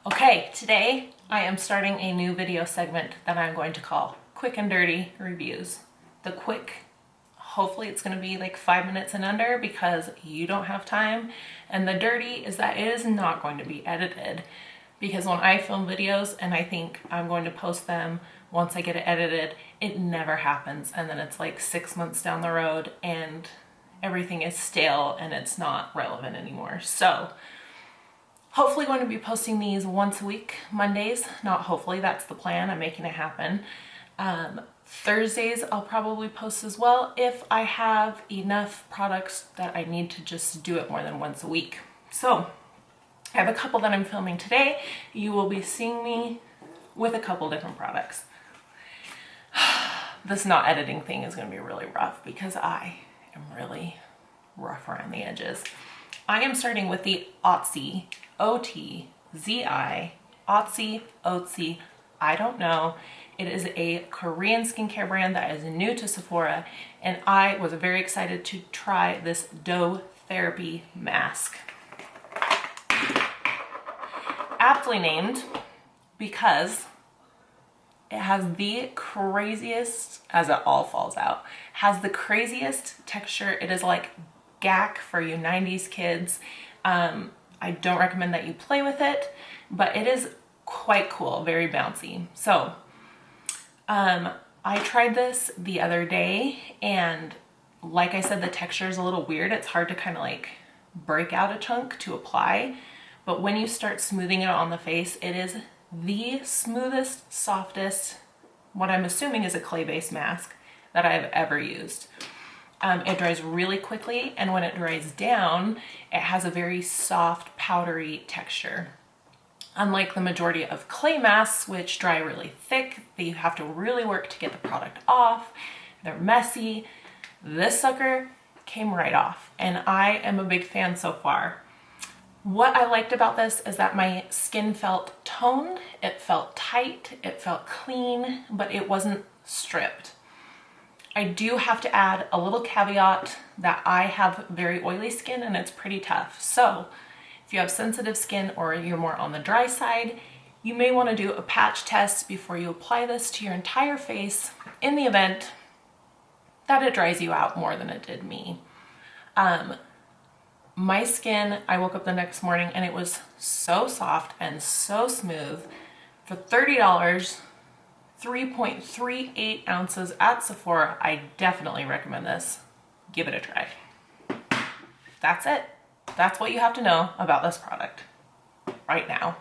Okay, today I am starting a new video segment that I'm going to call Quick and Dirty Reviews. The quick, hopefully it's going to be like 5 minutes and under because you don't have time. And the dirty is that it is not going to be edited, because when I film videos and I think I'm going to post them once I get it edited, it never happens. And then it's like 6 months down the road and everything is stale and it's not relevant anymore. So hopefully going to be posting these once a week, Mondays. Not hopefully, that's the plan. I'm making it happen. Thursdays I'll probably post as well if I have enough products that I need to just do it more than once a week. So I have a couple that I'm filming today. You will be seeing me with a couple different products. This not editing thing is going to be really rough because I am really rough around the edges. I am starting with the OTZI, OTZI, OTZI, I don't know. It is a Korean skincare brand that is new to Sephora, and I was very excited to try this dough therapy mask. Aptly named because it has the craziest, as it all falls out, has the craziest texture. It is like gack for you 90s kids. I don't recommend that you play with it, but it is quite cool, very bouncy. So I tried this the other day, and like I said, the texture is a little weird. It's hard to kind of like break out a chunk to apply, but when you start smoothing it on the face, it is the smoothest, softest, what I'm assuming is a clay-based mask that I've ever used. It dries really quickly, and when it dries down, it has a very soft, powdery texture. Unlike the majority of clay masks, which dry really thick, that you have to really work to get the product off, they're messy, this sucker came right off, and I am a big fan so far. What I liked about this is that my skin felt toned, it felt tight, it felt clean, but it wasn't stripped. I do have to add a little caveat that I have very oily skin and it's pretty tough. So if you have sensitive skin or you're more on the dry side, you may want to do a patch test before you apply this to your entire face in the event that it dries you out more than it did me. My skin, I woke up the next morning and it was so soft and so smooth. For $30, 3.38 ounces at Sephora, I definitely recommend this. Give it a try. That's it. That's what you have to know about this product right now.